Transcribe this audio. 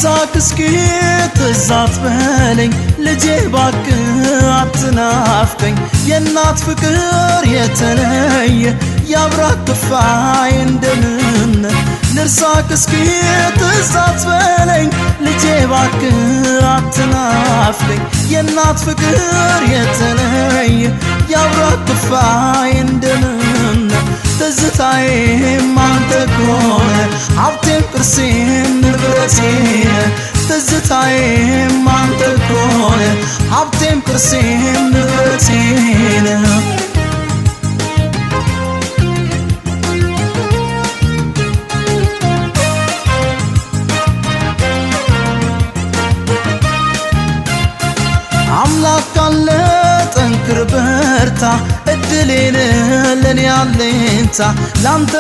ልሳቅ እስኪ ትዛት በለኝ ልጄ ባክህ አትናፍቀኝ የእናት ፍቅር የተለየ ያብራክ ክፋይ እንደምን ልሳቅ እስኪ ትዛት በለኝ ልጄ ባክህ አትናፍቀኝ የእናት ፍቅር የተለየ ያብራክ ክፋይ እንደምን ትዝታዬም አንተ ከሆነ ሀብቴም ቅርሴም ንብረቴን ትዝታዬም አንተ ከሆነ ሀብቴም ቅርሴም ንብረቴን አምላክ ካለ ጠንክር በርታ እድሌን ለኔ አለኝታ ላንተ